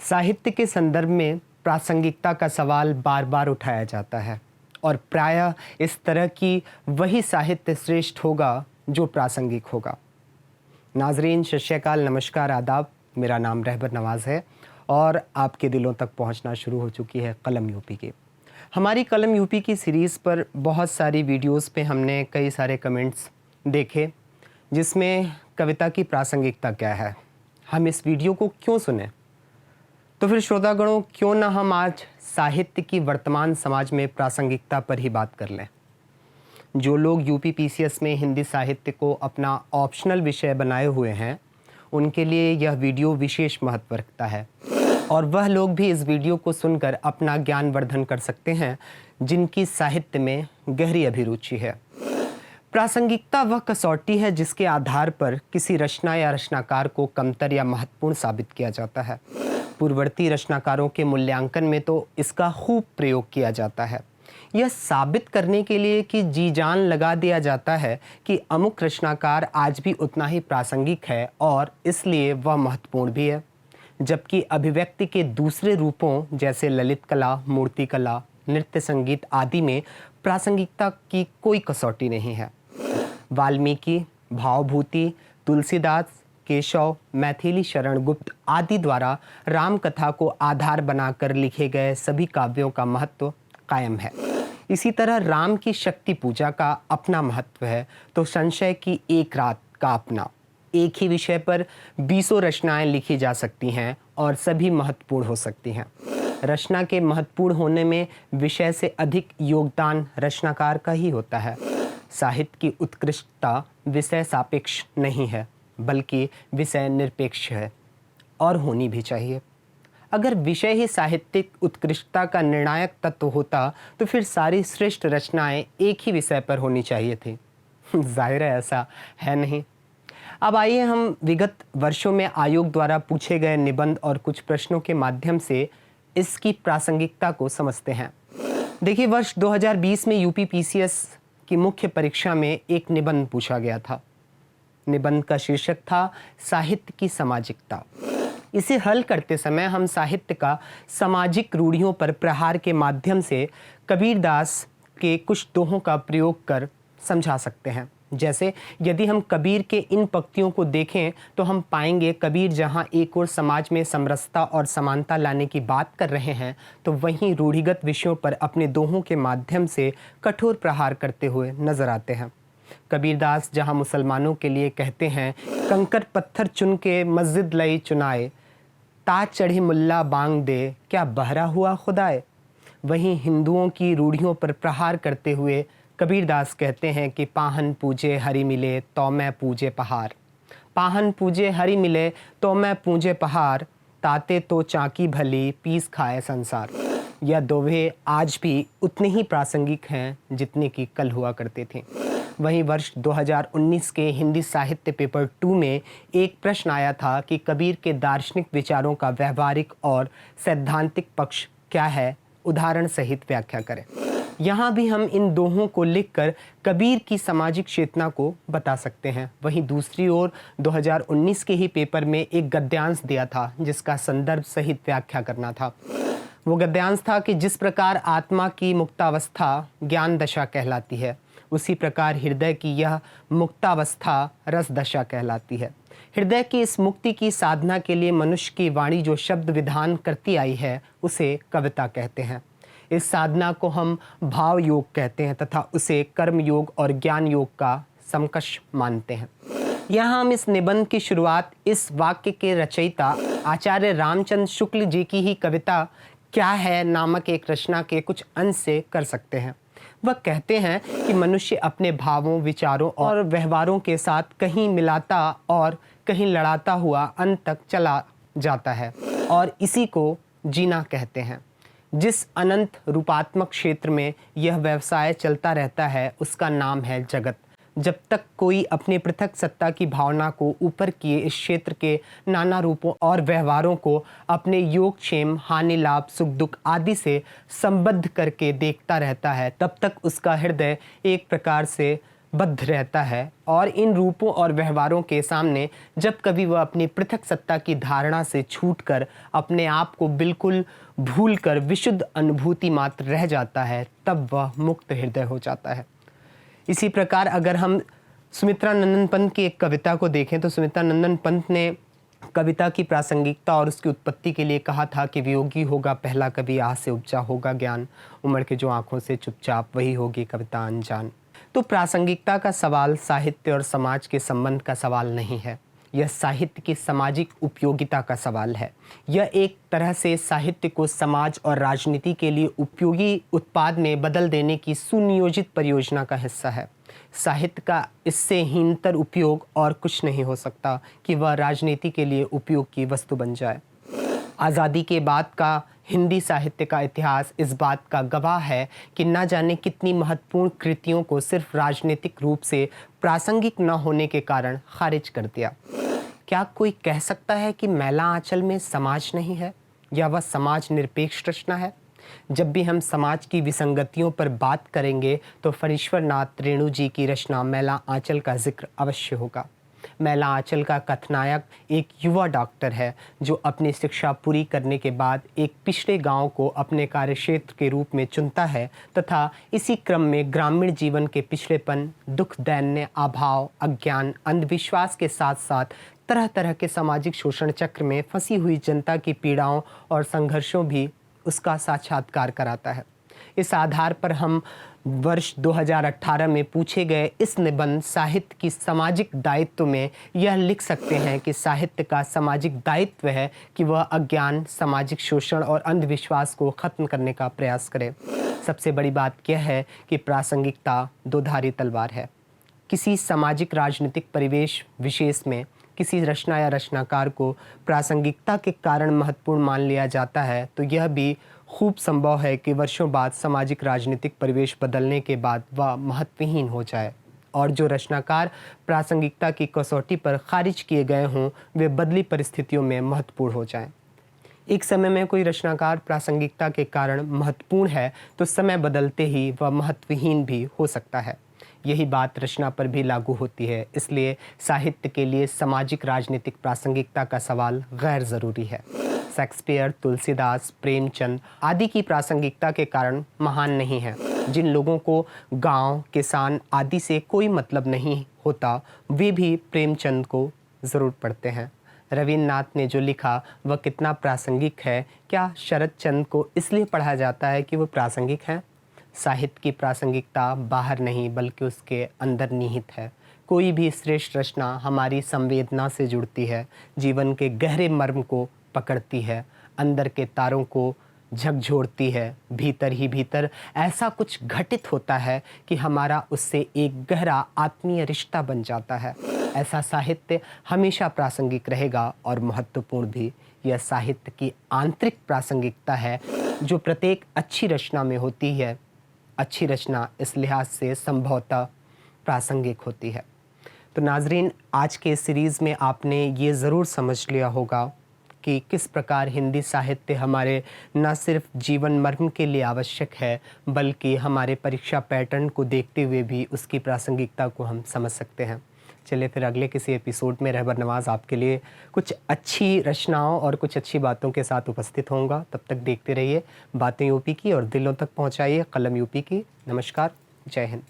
साहित्य के संदर्भ में प्रासंगिकता का सवाल बार बार उठाया जाता है और प्रायः इस तरह की वही साहित्य श्रेष्ठ होगा जो प्रासंगिक होगा। नाजरीन, सत श्री अकाल, नमस्कार, आदाब। मेरा नाम रहबर नवाज़ है और आपके दिलों तक पहुंचना शुरू हो चुकी है कलम यूपी की। हमारी कलम यूपी की सीरीज़ पर बहुत सारी वीडियोस पे हमने कई सारे कमेंट्स देखे जिसमें कविता की प्रासंगिकता क्या है, हम इस वीडियो को क्यों सुने। तो फिर श्रोतागणों, क्यों ना हम आज साहित्य की वर्तमान समाज में प्रासंगिकता पर ही बात कर लें। जो लोग यूपी पीसीएस में हिंदी साहित्य को अपना ऑप्शनल विषय बनाए हुए हैं, उनके लिए यह वीडियो विशेष महत्व रखता है और वह लोग भी इस वीडियो को सुनकर अपना ज्ञान वर्धन कर सकते हैं जिनकी साहित्य में गहरी अभिरुचि है। प्रासंगिकता वह कसौटी है जिसके आधार पर किसी रचना या रचनाकार को कमतर या महत्वपूर्ण साबित किया जाता है। पूर्ववर्ती रचनाकारों के मूल्यांकन में तो इसका खूब प्रयोग किया जाता है। यह साबित करने के लिए कि जी जान लगा दिया जाता है कि अमुक रचनाकार आज भी उतना ही प्रासंगिक है और इसलिए वह महत्वपूर्ण भी है, जबकि अभिव्यक्ति के दूसरे रूपों जैसे ललित कला, मूर्ति कला, नृत्य, संगीत आदि में प्रासंगिकता की कोई कसौटी नहीं है। वाल्मीकि, भावभूति, तुलसीदास, केशव, मैथिली शरण गुप्त आदि द्वारा राम कथा को आधार बनाकर लिखे गए सभी काव्यों का महत्व कायम है। इसी तरह राम की शक्ति पूजा का अपना महत्व है, तो संशय की एक रात का अपना। एक ही विषय पर 20 रचनाएं लिखी जा सकती हैं और सभी महत्वपूर्ण हो सकती हैं। रचना के महत्वपूर्ण होने में विषय से अधिक योगदान रचनाकार का ही होता है। साहित्य की उत्कृष्टता विषय सापेक्ष नहीं है, बल्कि विषय निरपेक्ष है और होनी भी चाहिए। अगर विषय ही साहित्यिक उत्कृष्टता का निर्णायक तत्व होता तो फिर सारी श्रेष्ठ रचनाएं एक ही विषय पर होनी चाहिए थी। जाहिर है ऐसा है नहीं। अब आइए हम विगत वर्षों में आयोग द्वारा पूछे गए निबंध और कुछ प्रश्नों के माध्यम से इसकी प्रासंगिकता को समझते हैं। देखिए, वर्ष 2020 में यूपी पीसीएस की मुख्य परीक्षा में एक निबंध पूछा गया था। निबंध का शीर्षक था साहित्य की सामाजिकता। इसे हल करते समय हम साहित्य का सामाजिक रूढ़ियों पर प्रहार के माध्यम से कबीरदास के कुछ दोहों का प्रयोग कर समझा सकते हैं। जैसे यदि हम कबीर के इन पंक्तियों को देखें तो हम पाएंगे कबीर जहां एक और समाज में समरसता और समानता लाने की बात कर रहे हैं, तो वहीं रूढ़िगत विषयों पर अपने दोहों के माध्यम से कठोर प्रहार करते हुए नजर आते हैं। कबीरदास जहां मुसलमानों के लिए कहते हैं कंकर पत्थर चुन के मस्जिद लई चुनाए, ताज चढ़ी मुल्ला बांग दे क्या बहरा हुआ खुदाए, वहीं हिंदुओं की रूढ़ियों पर प्रहार करते हुए कबीरदास कहते हैं कि पाहन पूजे हरि मिले तो मैं पूजे पहाड़, पाहन पूजे हरि मिले तो मैं पूजे पहाड़, ताते तो चाकी भली पीस खाए संसार। यह दोहे आज भी उतने ही प्रासंगिक हैं जितने कि कल हुआ करते थे। वहीं वर्ष 2019 के हिंदी साहित्य पेपर 2 में एक प्रश्न आया था कि कबीर के दार्शनिक विचारों का व्यवहारिक और सैद्धांतिक पक्ष क्या है, उदाहरण सहित व्याख्या करें। यहाँ भी हम इन दोहों को लिखकर कबीर की सामाजिक चेतना को बता सकते हैं। वहीं दूसरी ओर 2019 के ही पेपर में एक गद्यांश दिया था जिसका संदर्भ सहित व्याख्या करना था। वो गद्यांश था कि जिस प्रकार आत्मा की मुक्तावस्था ज्ञान दशा कहलाती है, उसी प्रकार हृदय की यह मुक्तावस्था रस दशा कहलाती है। हृदय की इस मुक्ति की साधना के लिए मनुष्य की वाणी जो शब्द विधान करती आई है उसे कविता कहते हैं। इस साधना को हम भाव योग कहते हैं तथा उसे कर्म योग और ज्ञान योग का समकक्ष मानते हैं। यहाँ हम इस निबंध की शुरुआत इस वाक्य के रचयिता आचार्य रामचंद्र शुक्ल जी की ही कविता क्या है नामक एक रचना के कुछ अंश से कर सकते हैं। वह कहते हैं कि मनुष्य अपने भावों, विचारों और व्यवहारों के साथ कहीं मिलाता और कहीं लड़ाता हुआ अंत तक चला जाता है और इसी को जीना कहते हैं। जिस अनंत रूपात्मक क्षेत्र में यह व्यवसाय चलता रहता है उसका नाम है जगत। जब तक कोई अपने पृथक सत्ता की भावना को ऊपर किए इस क्षेत्र के नाना रूपों और व्यवहारों को अपने योगक्षेम, हानि लाभ, सुख दुख आदि से संबद्ध करके देखता रहता है, तब तक उसका हृदय एक प्रकार से बद्ध रहता है और इन रूपों और व्यवहारों के सामने जब कभी वह अपनी पृथक सत्ता की धारणा से छूटकर अपने आप को बिल्कुल भूलकर विशुद्ध अनुभूति मात्र रह जाता है, तब वह मुक्त हृदय हो जाता है। इसी प्रकार अगर हम सुमित्रा नंदन पंत की एक कविता को देखें तो सुमित्रा नंदन पंत ने कविता की प्रासंगिकता और उसकी उत्पत्ति के लिए कहा था कि वियोगी होगा पहला कवि, आह से उपजा होगा ज्ञान, उमड़ के जो आंखों से चुपचाप वही होगी कविता अनजान। तो प्रासंगिकता का सवाल साहित्य और समाज के संबंध का सवाल नहीं है, यह साहित्य की सामाजिक उपयोगिता का सवाल है। यह एक तरह से साहित्य को समाज और राजनीति के लिए उपयोगी उत्पाद में बदल देने की सुनियोजित परियोजना का हिस्सा है। साहित्य का इससे हीनतर उपयोग और कुछ नहीं हो सकता कि वह राजनीति के लिए उपयोग की वस्तु बन जाए। आज़ादी के बाद का हिंदी साहित्य का इतिहास इस बात का गवाह है कि न जाने कितनी महत्वपूर्ण कृतियों को सिर्फ राजनीतिक रूप से प्रासंगिक न होने के कारण खारिज कर दिया। क्या कोई कह सकता है कि मैला आंचल में समाज नहीं है या वह समाज निरपेक्ष रचना है? जब भी हम समाज की विसंगतियों पर बात करेंगे तो फणीश्वर नाथ रेणु जी की रचना मैला आंचल का जिक्र अवश्य होगा। मैला आंचल का कथनायक एक युवा डॉक्टर है जो अपनी शिक्षा पूरी करने के बाद एक पिछड़े गांव को अपने कार्यक्षेत्र के रूप में चुनता है तथा इसी क्रम में ग्रामीण जीवन के पिछड़ेपन, दुख, दैन्य, अभाव, अज्ञान, अंधविश्वास के साथ साथ तरह तरह के सामाजिक शोषण चक्र में फंसी हुई जनता की पीड़ाओं और संघर्षों भी उसका साक्षात्कार कराता है। इस आधार पर हम वर्ष 2018 में पूछे गए इस निबंध साहित्य की सामाजिक दायित्व में यह लिख सकते हैं कि साहित्य का सामाजिक दायित्व है कि वह अज्ञान, सामाजिक शोषण और अंधविश्वास को खत्म करने का प्रयास करे। सबसे बड़ी बात यह है कि प्रासंगिकता दोधारी तलवार है। किसी सामाजिक राजनीतिक परिवेश विशेष में किसी रचना या रचनाकार को प्रासंगिकता के कारण महत्वपूर्ण मान लिया जाता है तो यह भी खूब संभव है कि वर्षों बाद सामाजिक राजनीतिक परिवेश बदलने के बाद वह महत्वहीन हो जाए और जो रचनाकार प्रासंगिकता की कसौटी पर खारिज किए गए हों वे बदली परिस्थितियों में महत्वपूर्ण हो जाएं। एक समय में कोई रचनाकार प्रासंगिकता के कारण महत्वपूर्ण है तो समय बदलते ही वह महत्वहीन भी हो सकता है। यही बात रचना पर भी लागू होती है। इसलिए साहित्य के लिए सामाजिक राजनीतिक प्रासंगिकता का सवाल गैर ज़रूरी है। शेक्सपियर, तुलसीदास, प्रेमचंद आदि की प्रासंगिकता के कारण महान नहीं है। जिन लोगों को गांव, किसान आदि से कोई मतलब नहीं होता वे भी प्रेमचंद को ज़रूर पढ़ते हैं। रविन्द्रनाथ ने जो लिखा वह कितना प्रासंगिक है। क्या शरद चंद्र को इसलिए पढ़ा जाता है कि वह प्रासंगिक हैं? साहित्य की प्रासंगिकता बाहर नहीं बल्कि उसके अंदर निहित है। कोई भी श्रेष्ठ रचना हमारी संवेदना से जुड़ती है, जीवन के गहरे मर्म को पकड़ती है, अंदर के तारों को झकझोरती है। भीतर ही भीतर ऐसा कुछ घटित होता है कि हमारा उससे एक गहरा आत्मीय रिश्ता बन जाता है। ऐसा साहित्य हमेशा प्रासंगिक रहेगा और महत्वपूर्ण भी। यह साहित्य की आंतरिक प्रासंगिकता है जो प्रत्येक अच्छी रचना में होती है। अच्छी रचना इस लिहाज से संभवतः प्रासंगिक होती है। तो नाजरीन, आज के सीरीज़ में आपने ये ज़रूर समझ लिया होगा कि किस प्रकार हिंदी साहित्य हमारे न सिर्फ जीवन मर्म के लिए आवश्यक है बल्कि हमारे परीक्षा पैटर्न को देखते हुए भी उसकी प्रासंगिकता को हम समझ सकते हैं। चलिए फिर अगले किसी एपिसोड में रहबर नवाज़ आपके लिए कुछ अच्छी रचनाओं और कुछ अच्छी बातों के साथ उपस्थित होऊंगा। तब तक देखते रहिए बातें यूपी की और दिलों तक पहुंचाइए कलम यूपी की। नमस्कार, जय हिंद।